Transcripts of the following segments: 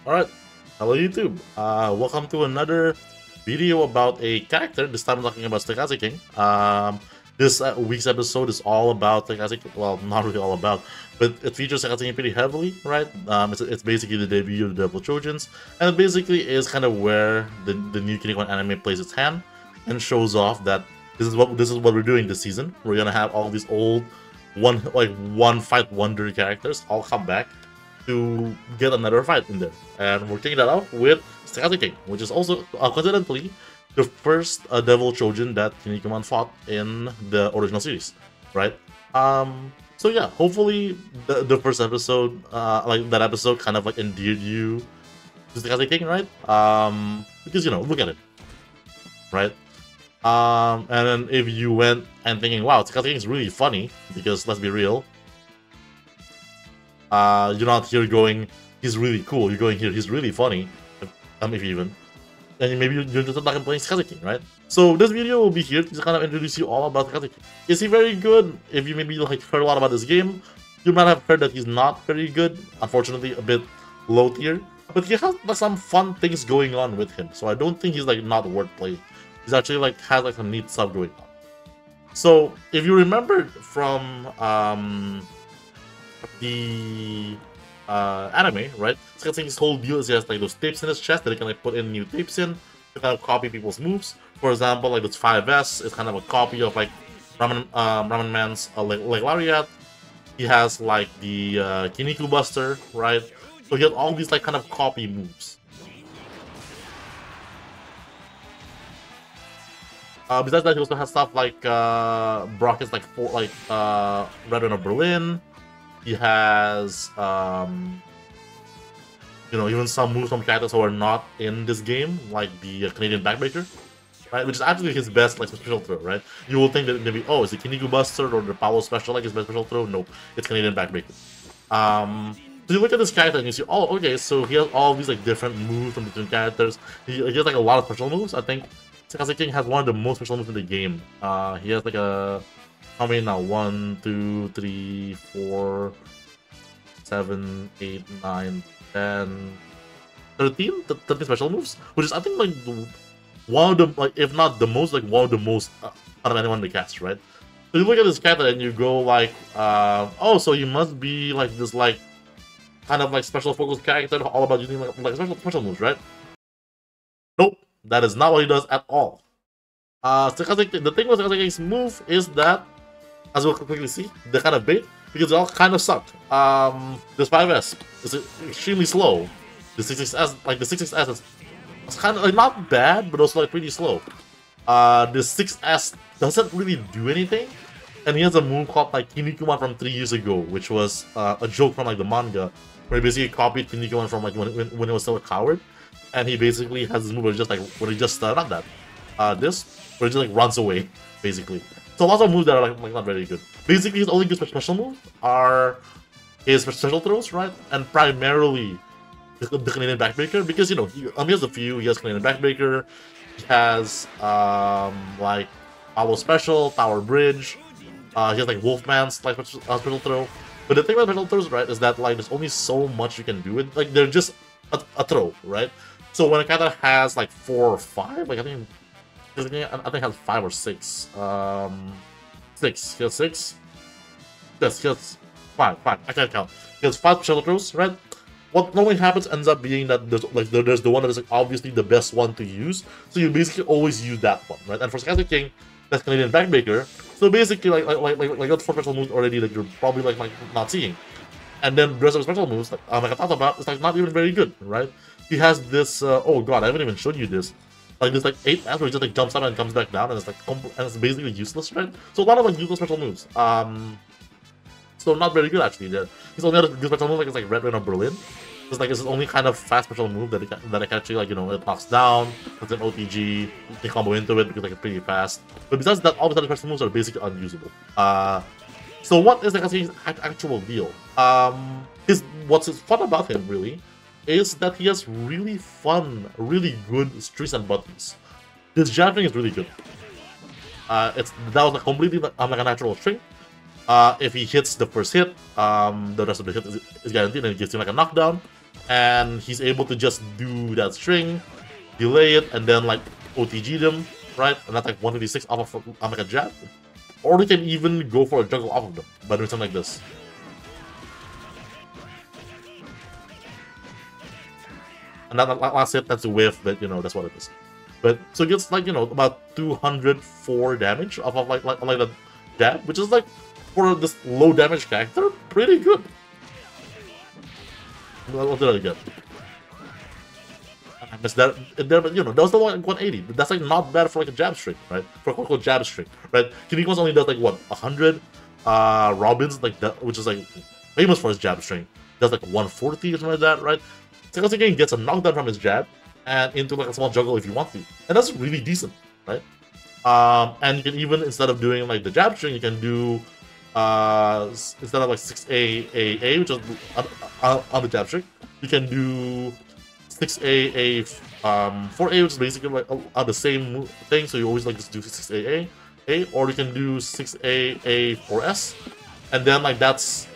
Alright, hello YouTube. Welcome to another video about a character. This time I'm talking about SteCasse King. This week's episode is all about SteCasse King. Well, not really all about, but it features SteCasse King pretty heavily, right? It's basically the debut of the Devil Trojans, and it basically is kind of where the new Kinnikuman anime plays its hand and shows off that this is what we're doing this season. We're gonna have all these old one fight wonder characters all come back to get another fight in there. And we're kicking that off with SteCasse King, which is also, coincidentally, the first Devil Trojan that Kinnikuman fought in the original series, right? So yeah, hopefully the first episode, that episode kind of like endeared you to SteCasse King, right? Because, you know, look at it, right? And then if you went and thinking, wow, SteCasse King is really funny, because let's be real, you're not here going, he's really cool. You're going here, he's really funny. If even. And maybe you're just not playing SteCasse King, right? So this video will be here to kind of introduce you all about SteCasse King. Is he very good? If you maybe like heard a lot about this game, you might have heard that he's not very good. Unfortunately, a bit low tier. But he has like some fun things going on with him. So I don't think he's like not worth playing. He's actually like has like some neat stuff going on. So if you remember from the anime, right? SteCasse King's whole deal is he has like those tapes in his chest that he can like put in new tapes in to kind of copy people's moves. For example, like this 5S is kind of a copy of like Ramen Man's like Lariat. He has like the Kinnikuman Buster, right? So he has all these like kind of copy moves. Besides that, he also has stuff like Brocket's like Red Run of Berlin. He has, you know, even some moves from characters who are not in this game, like the Canadian Backbreaker, right? Which is actually his best like special throw, right? You will think that maybe, oh, is it Kinnikuman Buster or the Power Special like his best special throw? No, it's Canadian Backbreaker. So you look at this character and you see, oh, okay, so he has all these like different moves from different characters. He has like a lot of special moves. I think SteCasse King has one of the most special moves in the game. He has like a, how many now? 1, 2, 3, 4, 7, 8, 9, 10, 13? 13 special moves? Which is, I think, like, one of the, like, if not the most, like, one of the most out of anyone in the cast, right? So you look at this character and you go, like, oh, so you must be, like, this, like, kind of, like, special focus character all about using, like special moves, right? Nope, that is not what he does at all. The thing with SteCasse King's move is that, as we'll quickly see, they kind of bait because they all kind of suck. This 5S is extremely slow. The 66S, like the 66S is kind of like not bad, but also like pretty slow. The 6S doesn't really do anything, and he has a move called like Kinnikuman from 3 years ago, which was a joke from like the manga, where he basically copied Kinnikuman from like when he was still a coward, and he basically has this move where just like when he just not that this where he just like runs away basically. So lots of moves that are like not very good. Basically, his only good special moves are his special throws, right? And primarily the Canadian Backbreaker, because you know he has a few. He has Canadian Backbreaker. He has like Power Special, Tower Bridge. He has like Wolfman's like special throw. But the thing about special throws, right, is that like there's only so much you can do with like they're just a throw, right? So when a character has like 4 or 5, like I think it has 5 or 6. 6. He has 6. Yes, he has 5. I can't count. He has 5 special throws, right? What normally happens ends up being that there's the one that is like obviously the best one to use. So you basically always use that one, right? And for SteCasse King, that's Canadian Backbreaker. So basically, like that's 4 special moves already that you're probably like not seeing. And then the rest of the special moves, like I talked about, it's like not even very good, right? He has this. Oh god, I haven't even showed you this. Like this, like 8S where he just like jumps up and comes back down, and it's like and it's basically useless, right? So a lot of like useless special moves. So not very good actually. There, his only other good special move like is like Red Run of Berlin. It's like it's his only kind of fast special move that I can actually like it knocks down. It's an OTG. You can combo into it because like it's pretty fast. But besides that, all the other special moves are basically unusable. So what is SteCasse King's actual deal? What's fun about him really is that he has really fun, really good strings and buttons. His jabbing is really good. That was like completely like a natural string. If he hits the first hit, the rest of the hit is guaranteed, and it gives him like a knockdown. and he's able to just do that string, delay it, and then like OTG them, right? And that's like 156 off of like a jab. Or they can even go for a juggle off of them by doing something like this. And that last hit, that's a whiff, but you know, that's what it is. But so it gets like, you know, about 204 damage off of like the jab, which is like for this low damage character, pretty good. What did I get? I missed that there, but you know, that was the one 180. But that's like not bad for like a jab string, right? For a quote jab string, right? Kinnikuman only does like what 100. Robin's like that, which is like famous for his jab string, does like 140 or something like that, right? SteCasse again gets a knockdown from his jab and into like a small juggle if you want to, and that's really decent, right? And you can even, instead of doing like the jab string, you can do instead of like 6A which is on the jab string, you can do 6A 4A, which is basically like the same thing. So you always like just do 6A or you can do 6A 4S, and then like that's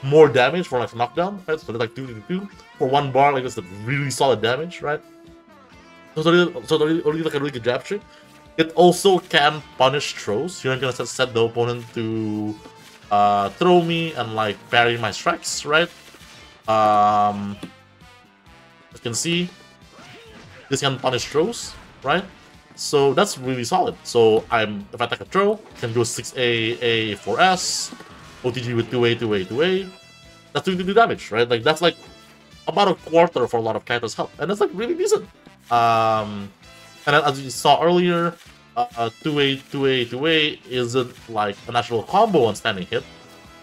more damage for like knockdown, right? So they're like 2 for 1 bar, like that's a really solid damage, right? So already like a really good jab string. It also can punish throws. You're not gonna set the opponent to throw me and like parry my strikes, right? You can see this can punish throws, right? So that's really solid. So if I attack a throw, I can do 6A 4S, OTG with 2A. That's 2 damage, right? Like that's like about a quarter for a lot of characters' health, and that's like really decent. And as you saw earlier, 2A isn't like a natural combo on standing hit,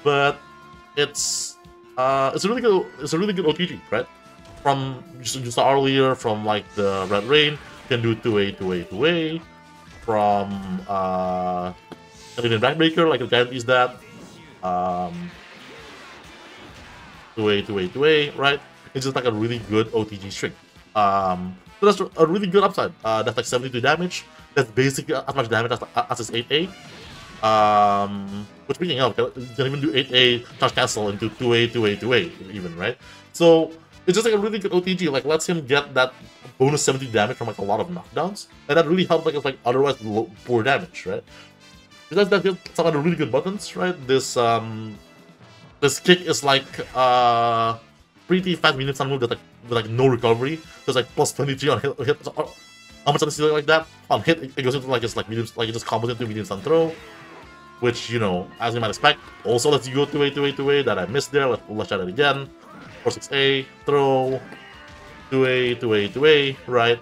but it's a really good OTG, right? From you saw earlier from like the Red Rain, you can do 2A. From Canadian Backbreaker, like it guarantees that. 2A, right? It's just like a really good OTG string. So that's a really good upside. That's like 72 damage. That's basically as much damage as his 8A. Which speaking of, you can even do 8A charge cancel into 2A even, right? So it's just like a really good OTG. Like lets him get that bonus 70 damage from like a lot of knockdowns, and that really helps like it's like otherwise poor damage, right? Besides that, some other really good buttons, right? This kick is like pretty fast medium stun move that with like no recovery. So it's like plus 23 on hit. How much does it like that? On hit, it goes into like it's like medium, like it just combos into medium stun throw, which you know, as you might expect, also lets you go 2A that I missed there. Let's try that again. 4-6A throw, 2A, right?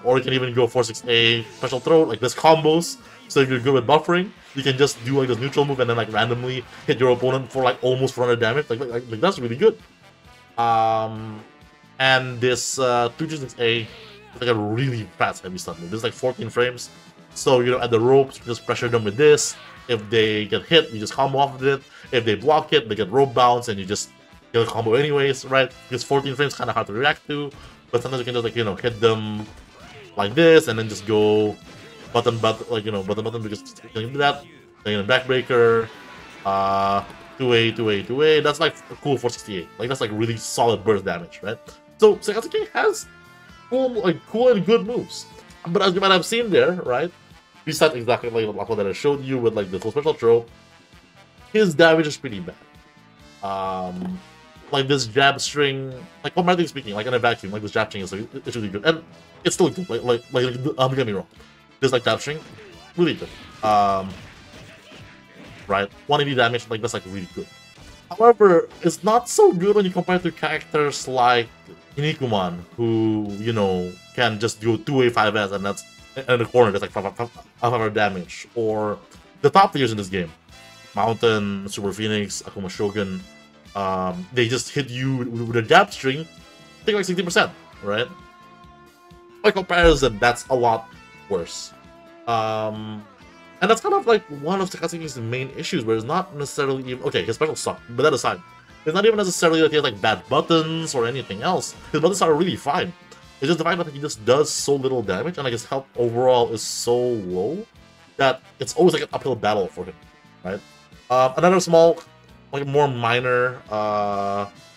Or you can even go 4-6A special throw, like this combos. So if you're good with buffering, you can just do like this neutral move and then like randomly hit your opponent for like almost 400 damage. Like that's really good. And this 2-6A is like a really fast heavy stun move. This is like 14 frames. So you know, at the ropes, you just pressure them with this. If they get hit, you just combo off of it. If they block it, they get rope bounce and you just get a combo anyways, right? Because 14 frames kind of hard to react to, but sometimes you can just like, you know, hit them like this and then just go button like, you know, button because you can do that. Then a backbreaker, 2A. That's like cool 468. Like that's like really solid burst damage, right? So SteCasse has cool and good moves. But as you might have seen there, right? Besides exactly like what I showed you with like the full special throw, his damage is pretty bad. Like this jab string, like comparatively speaking, like in a vacuum, like this jab string is like it's really good, and it's still good. Like don't get me wrong, this like jab string, really good. Right, 180 damage, like that's like really good. However, it's not so good when you compare it to characters like Kinnikuman, who you know can just do 2A 5S, and that's in the corner. That's like 500 damage, or the top tiers in this game, Mountain, Super Phoenix, Akuma Shogun. They just hit you with a jab string, I think like 60%, right? By comparison, that's a lot worse. And that's kind of like one of SteCasse's main issues, where it's not necessarily even... Okay, his specials suck, but that aside, it's not even necessarily that he has like bad buttons or anything else. His buttons are really fine. It's just the fact that he just does so little damage, and like his health overall is so low, that it's always like an uphill battle for him, right? Another small... like more minor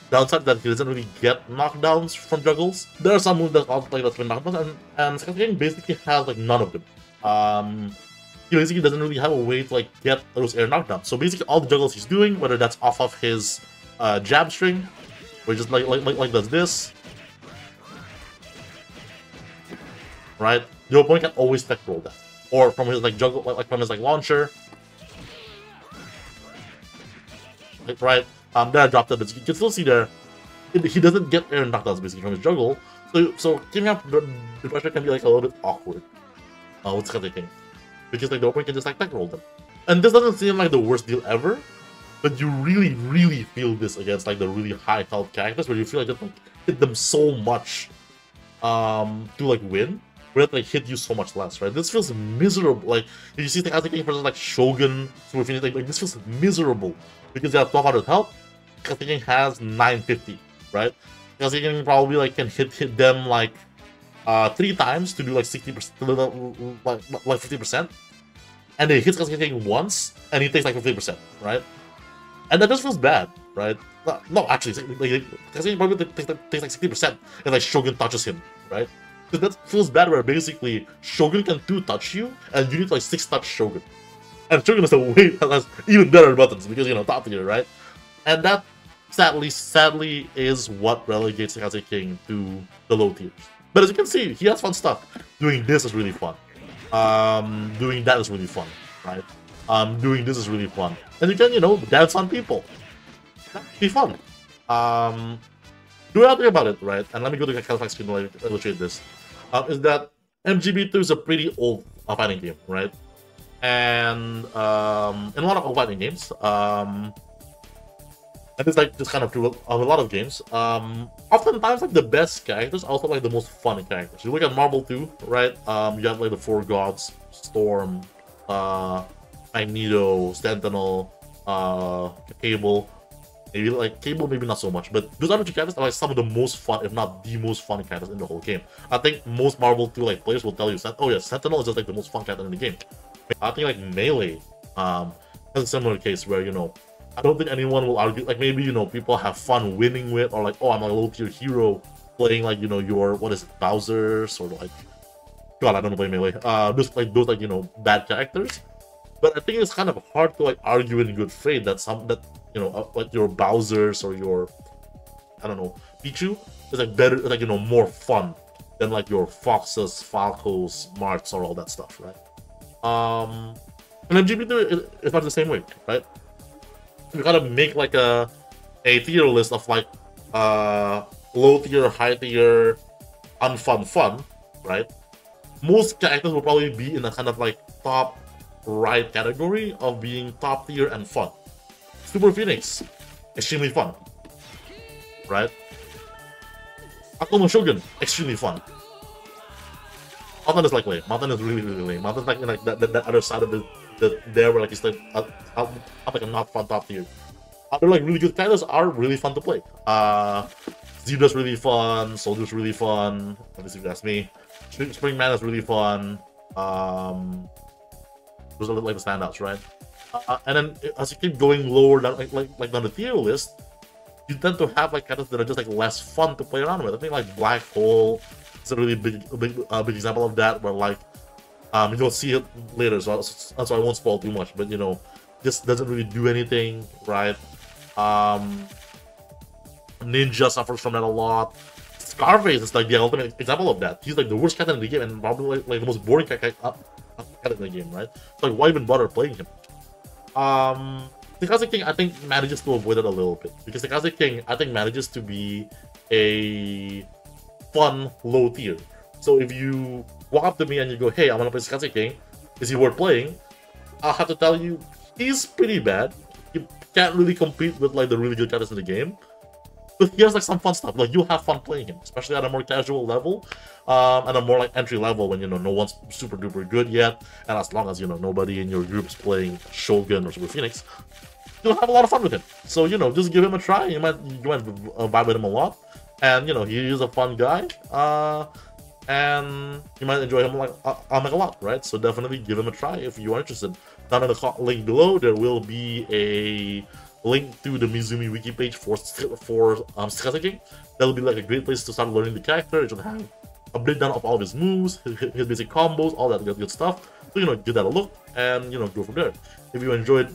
Downside that he doesn't really get knockdowns from juggles. There are some moves that also play that's been knockdowns, and SteCasse King basically has like none of them. He basically doesn't really have a way to like get those air knockdowns. So basically all the juggles he's doing, whether that's off of his jab string, where he just like does this, right? The opponent can always tech roll that, or from his like juggle, like from his like launcher, like, right? Then I dropped it, but you can still see there he doesn't get air knockdowns basically from his juggle. So giving up the pressure can be like a little bit awkward with SteCasse King, because like the opponent can just like tech roll them, and this doesn't seem like the worst deal ever. But you really feel this against like the really high health characters, where you feel like just like hit them so much to like win, where they like hit you so much less, right? This feels miserable. Like if you see SteCasse King versus like Shogun, so if you like this feels miserable because they have 1200 health. SteCasse King has 950, right? SteCasse King probably like can hit them like 3 times to do like 60%, like 50%, and they hit SteCasse King once and he takes like 50%, right? And that just feels bad, right? No, actually, SteCasse King probably takes like 60% if like Shogun touches him, right? Because that feels bad where basically Shogun can 2-touch you and you need to like 6-touch Shogun. And Shogun is a way that has even better buttons because, you know, top tier, right? And that sadly is what relegates SteCasse King to the low tiers. But as you can see, he has fun stuff. Doing this is really fun. Doing that is really fun, right? Doing this is really fun. And you can, you know, dance on people. That'd be fun. Do another thing about it, right? And let me go to the Califax screen to illustrate this. Is that MGP2 is a pretty old fighting game, right? And in a lot of old fighting games, and it's like just kind of true of a lot of games. Oftentimes, like the best characters are also like the most fun characters. You look at Marvel 2, right? You have like the 4 gods, Storm, Magneto, Sentinel, Cable. Maybe like Cable, maybe not so much, but those other 2 characters are like some of the most fun, if not the most fun characters in the whole game. I think most Marvel 2 like players will tell you, oh yeah, Sentinel is just like the most fun character in the game. I think like Melee has a similar case where, you know, I don't think anyone will argue, like maybe, you know, people have fun winning with, or like, oh, I'm a low tier hero playing like, you know, your, what is it, Bowser's, or like, God, I don't know play Melee. Just like those like, you know, bad characters. But I think it's kind of hard to like argue in good faith that you know, like your Bowser's or your, I don't know, Pichu is like better, like, you know, more fun than like your Foxes, Falcos, Marts, or all that stuff, right? And MGP2 is not the same way, right? You gotta make like a tier list of like low tier, high tier, unfun, fun, right? Most characters will probably be in a kind of like top right category of being top tier and fun. Super Phoenix, extremely fun, right? Akuma Shogun, extremely fun. Mountain is like lame. Mountain is really lame. Mountain's like in like that other side of the there where like it's like like a not fun top tier. Other like really good characters are really fun to play. Zebra's really fun. Soldier's really fun. Let me see if that's me. Springman is really fun. Those are like the standouts, right? And then as you keep going lower down, like down the tier list, you tend to have like characters that are just like less fun to play around with. I think like Black Hole is a really big example of that, where like you'll see it later, so I won't spoil too much. But you know, just doesn't really do anything, right? Ninja suffers from that a lot. Scarface is like the ultimate example of that. He's like the worst character in the game and probably like the most boring character in the game, right? So like, why even bother playing him? SteCasse King, I think, manages to avoid it a little bit, because SteCasse King, I think, manages to be a fun low tier. So if you walk up to me and you go, hey, I want to play SteCasse King, is he worth playing? I'll have to tell you, he's pretty bad. He can't really compete with like the really good characters in the game. But he has like some fun stuff. Like you'll have fun playing him, especially at a more casual level, and a more like entry level when, you know, no one's super duper good yet, and as long as, you know, nobody in your group's playing Shogun or Super Phoenix, you'll have a lot of fun with him. So, you know, just give him a try. You might vibe with him a lot, and you know, he is a fun guy, and you might enjoy him like a lot, right? So definitely give him a try if you are interested. Down in the link below, there will be a link to the Mizumi wiki page for SteCasse. That'll be like a great place to start learning the character. It should have a breakdown of all of his moves, his basic combos, all that good stuff. So, give that a look and, go from there. If you enjoyed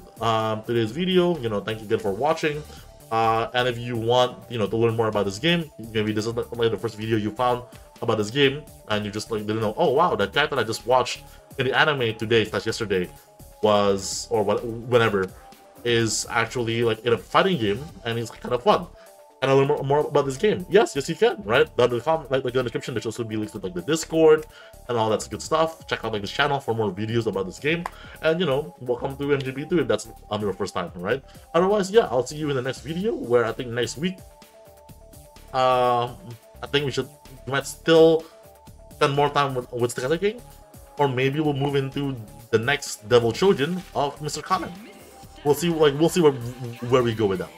today's video, thank you again for watching. And if you want, to learn more about this game, maybe this is like the first video you found about this game, and you just didn't know, oh wow, that character I just watched in the anime today/yesterday was, or whenever, is actually in a fighting game, and it's kind of fun. And I learn more about this game. Yes, you can, right? Down in the description, there should also be links to the Discord and all that good stuff. Check out this channel for more videos about this game. And welcome to MGP2 if that's your first time, right? Otherwise, yeah, I'll see you in the next video, where I think next week, I think we might still spend more time with SteCasse, or maybe we'll move into the next Devil Chojin of Mr. Kamen. We'll see where we go with that.